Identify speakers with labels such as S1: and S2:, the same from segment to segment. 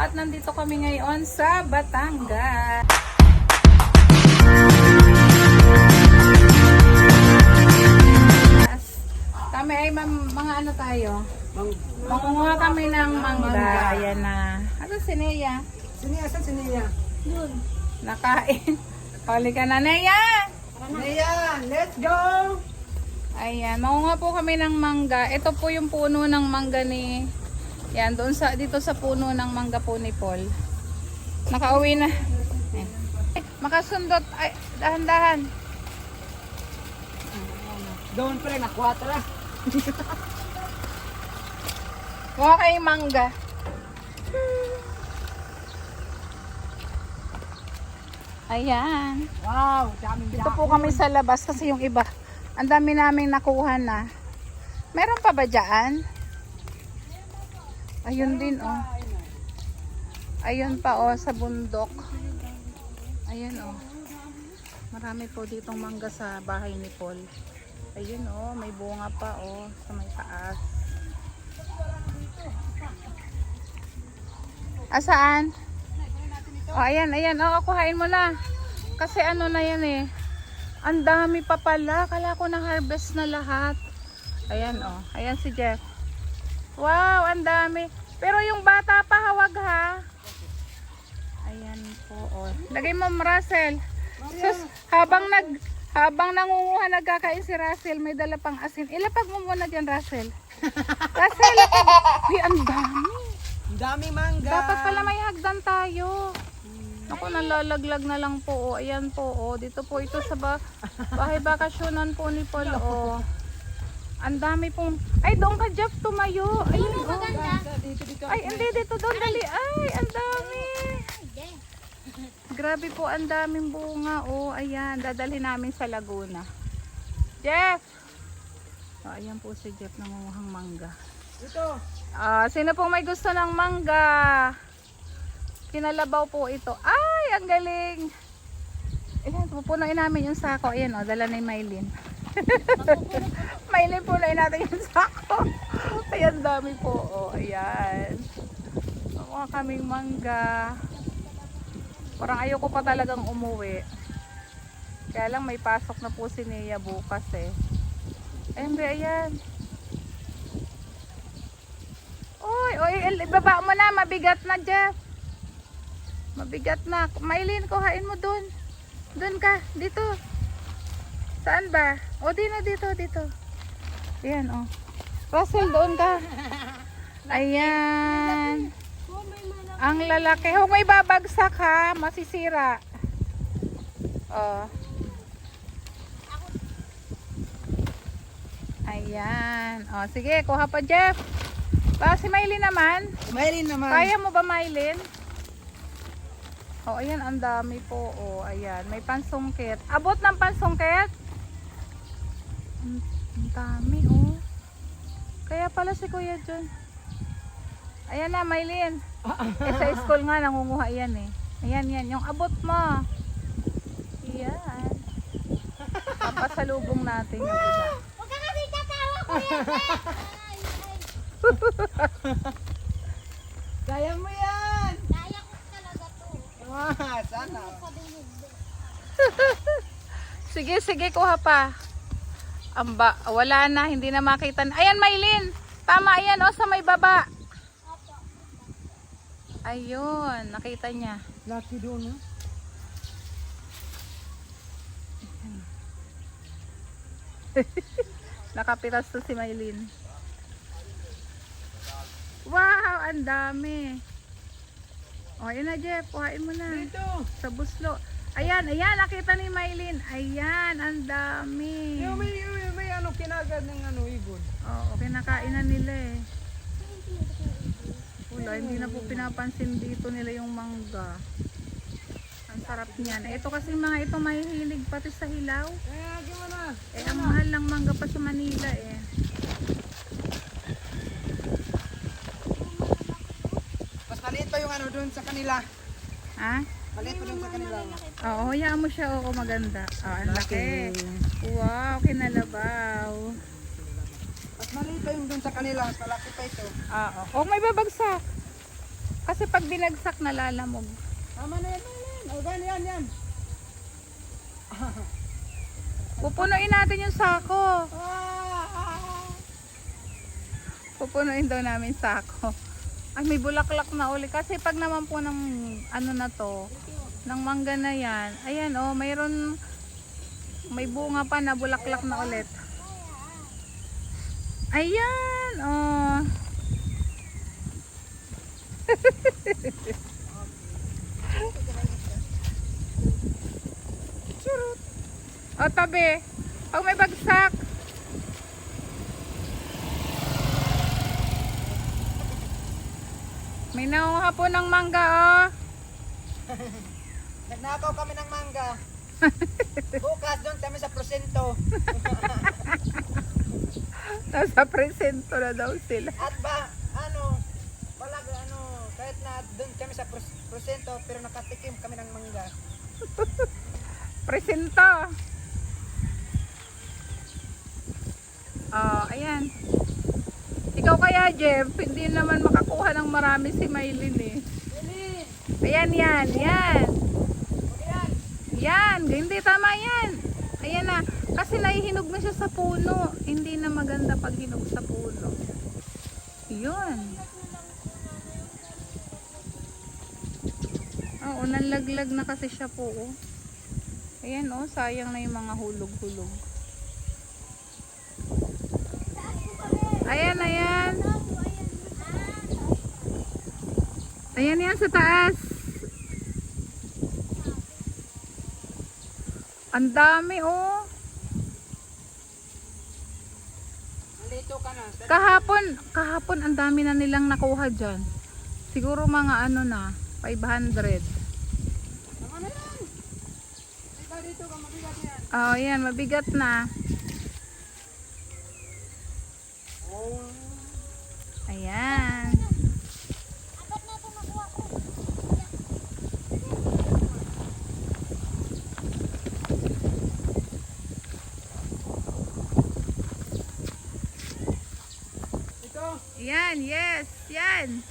S1: at nandito kami ngayon sa Batangas. Kami ay mga ano tayo? Mangunguha kami ng mangga. Ayan na. Ano si Nea?
S2: Saan si Nea?
S1: Yun. Nakain. Pali ka na, Nea!
S2: Nea, let's go!
S1: Ayan, mangunguha po kami ng mangga. Ito po yung puno ng mangga ni... Yan, doon sa, dito sa puno ng mangga po ni Paul. Nakauwi na. Makasundot. Ay, dahan-dahan.
S2: Doon pre, na 4.
S1: Kuha kayong mangga. Ayan.
S2: Wow, daming
S1: Dito po kami sa labas kasi yung iba. Ang dami naming nakuha na. Meron pa ba dyan? Ayun din oh. Ayun pa oh sa bundok. Ayun oh. Marami po ditong mangga sa bahay ni Paul. Ayun oh, may bunga pa oh sa may taas. Asaan? Oh, ayan, ayan. Oh, kuhain mo na. Kasi ano na yan eh. Ang dami pa pala. Kala ko na harvest na lahat. Ayan oh. Ayan si Jeff. Wow, ang dami. Pero yung bata pa hawag ha. Ayan po oh. Lagay mo Russell. Sus, habang nangunguha nagkakain si Russell, may dala pang asin. Ilapag mo muna diyan Russell. Russell, lapag. Uy, ang dami.
S2: Ang dami mangga.
S1: Dapat pala may hagdan tayo. Ako, nalalaglag na lang po. Oh. Ayan po. Oh. Dito po ito sa bahay bakasyonan po ni Paul. Oh. Ang dami pong... Ay, doon ka Jeff tumayo. Ayun, oh. Ay, hindi. Dito doon. Dali. Ay, ang dami. Grabe po. Ang daming bunga. Oh, ayan. Dadalhin namin sa Laguna. Jeff! Oh, ayan po si Jeff nangunguhang mangga.
S2: Ito.
S1: Sino pong may gusto ng mangga? Kinalabaw po ito. Ay, ang galing. Ayan, pupunuin namin yung sako. Ayan, oh, dala ni Maylin. Maylin, punuin natin yung sako. Ayan, dami po. Oh, ayan. Nakuha kaming mangga. Parang ayoko pa talagang umuwi. Kaya lang may pasok na po si Nea bukas eh. Ayan, ayan. Oy, oy, ibaba mo na, mabigat na, Jeff. Mabigat na. Maylin, kuhain mo dun. Dun ka, dito. Saan ba? O, dito. Ayan, o. Russell, doon ka. Ayan. Ang lalaki. Huwag may babagsak ha, masisira. O. Ayan. O, sige, kuha pa, Jeff. Si Maylin naman.
S2: Maylin naman.
S1: Kaya mo ba, Maylin? Oh, ayan, ang dami po. Oh, ayan, may pansungkit. Abot ng pansungkit? Ang dami, oh. Kaya pala si Kuya John. Ayan na, Maylin. Sa school nga, nangunguha yan eh. Ayan, yan. Yung abot mo. Ayan. Papasalubong natin yung iba.
S3: Huwag ka kasi tatawa, Kuya.
S2: Kaya mo yan.
S3: Kaya ko talaga to.
S2: Sana.
S1: Sige, kuha pa. Wala na, hindi na makita. Ayan, Maylin. Tama, ayan, oh, sa may baba. Ayun, nakita niya.
S2: Lucky doon, ha?
S1: Nakapiras to si Maylin. Wow, ang dami. O, yun na Jeff, kuhain mo na.
S2: Dito.
S1: Sa buslo. Ayan, nakita ni Maylin. Ayan, ang dami.
S2: Yung may ano, kinagad ng ano, ibon.
S1: Oo, kinakain na nila eh. Wala, hindi na po pinapansin dito nila yung mangga. Ang sarap niyan. Ito kasi mga ito mahihilig pati sa hilaw.
S2: Gimana?
S1: Eh, ang mahal lang mangga pa sa Manila eh.
S2: Mas maliit pa yung ano doon sa kanila.
S1: Ha?
S2: Maliit pa doon sa kanila.
S1: Oo, hayaan mo siya. Oo, maganda. Oh, ang laki. Wow, kinalabaw.
S2: Mas maliit pa yung doon sa kanila. Mas malaki pa ito.
S1: Oo. Oh, may babagsak. Kasi pag binagsak, nalalamog.
S2: Tama na yan. O, ganyan, yan.
S1: Pupunuin natin yung sako. Pupunuin daw namin sako. Ay, may bulaklak na uli. Kasi pag naman po ng ano na to, ng mangga na yan, ayan oh, mayroon, may bunga pa na bulaklak na ulit. Ayan oh. Churut. O tabi, pag may bagsak. May nanguha po ng mangga oh.
S2: Nagnakaw kami ng mangga. Bukas doon kami sa prosento.
S1: Nasa presento na daw sila.
S2: At ba, kahit na doon kami sa prosento, pero nakatikim kami ng mangga.
S1: Presento. Oh, ayan. Ikaw kaya, Jeff, hindi naman makakuha ng marami si Maylin eh. Ayan, yan. Yan, hindi tama yan. Ayan na. Kasi nahihinog na siya sa puno. Hindi na maganda pag hinog sa puno. Yun. Oo, nalaglag na kasi siya po. Oh. Ayan oh, sayang na yung mga hulog-hulog. Ayan, ayan. Ayan yan sa taas. Ang dami oh.
S2: Nandito ka na.
S1: Kahapon ang dami na nilang nakuha dyan. Siguro mga ano na, 500.
S2: Tama na yan. Ikaw dito ka, mabigat yan.
S1: Oh, yan, mabigat na.
S2: Oh.
S1: Ayan.
S3: Apat na ito nakuha ko.
S2: Ito.
S1: Yan, yes, yan.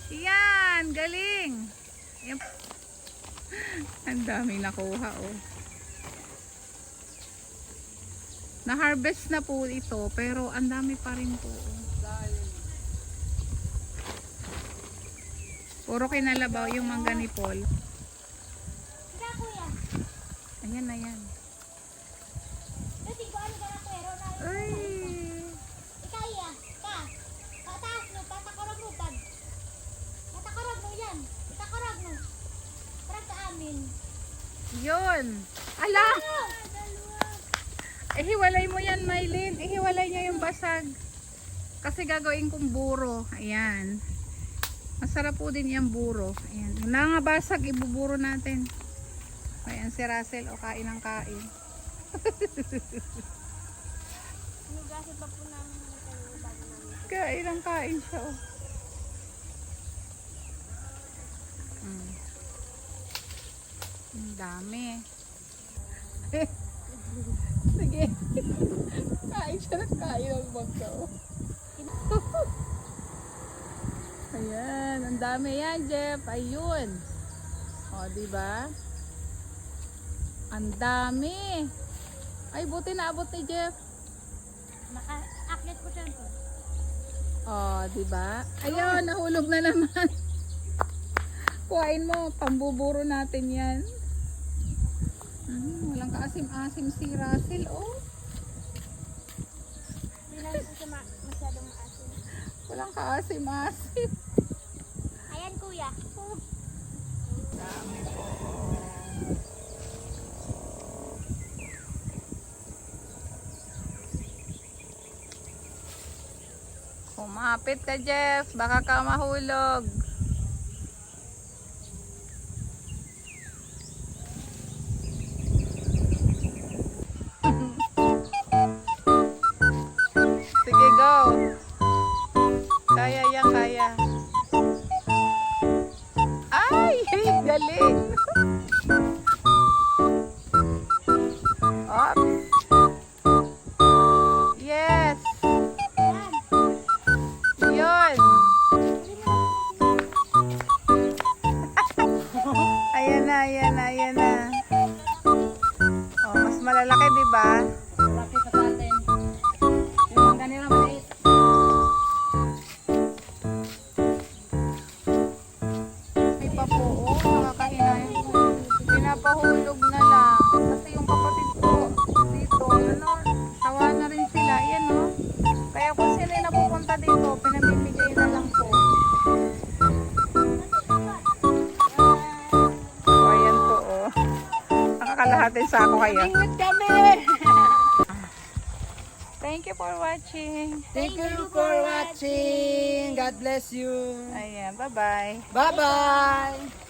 S1: Yan, galing. Yan. Ang daming nakuha oh. Na-harvest na po ito, pero ang dami pa rin po. Oh. Puro kinalabaw yung mangga ni Paul.
S3: Sige kuya.
S1: Ayan na yan.
S3: Kasi ko ano ka na pero na.
S1: Ay.
S3: Ikaw iya. Ka. Pataas no, patakarag mo pag. Patakarag mo yan. Patakarag mo. Parang sa amin.
S1: Yun. Ala!
S3: Dalawa.
S1: Ihiwalay mo yan, Maylin. Ihiwalay niya yung basag. Kasi gagawin kong buro. Ayan. Masarap po din yung buro. Ayan. Yung nangabasag, ibuburo natin. Ayan si Russell. O, kain ng kain.
S3: Nugasin pa po namin ng bago namin.
S1: Kain ng kain siya. Oh. Ang dami. Sige. Kain siya ng kain ng bangka. Ayan, ang dami yan, Jeff. Ayun. O, diba? Ang dami. Ay, buti naabot ni Jeff.
S3: Maka-akit ko siya po.
S1: O, diba? Ayun, nahulog na naman. Kuhain mo, pambuburo natin yan. Walang kaasim-asim si Russell, oh.
S3: Hindi lang po siya masyadong maasin.
S1: Walang kaasim-asim.
S3: Ayan kuya.
S1: Dami po. Kumapit ka, Jeff. Baka ka mahulog. Sige, go. Kaya yan, kaya. Ay, galing. Oops. Yes.
S3: Yan.
S1: Yun. ayan na, ayan na. Oh, mas malalaki, di ba?
S2: Laki pa sa atin. Yung ganito na maliit.
S1: May pa po, oh, nakakahinay. Pinapahulog na lang. Kasi yung kapatid ko dito, ano, sawa na rin sila. Ayan, oh. Kaya kung sila yung napupunta dito, pinamimigay na lang po. Oh, ayan po, oh. Nakakalahatin sa ako kaya.
S2: Ingat kami!
S1: Thank you for watching.
S2: Thank you for watching. God bless you.
S1: Ayan, bye-bye.
S2: Bye-bye.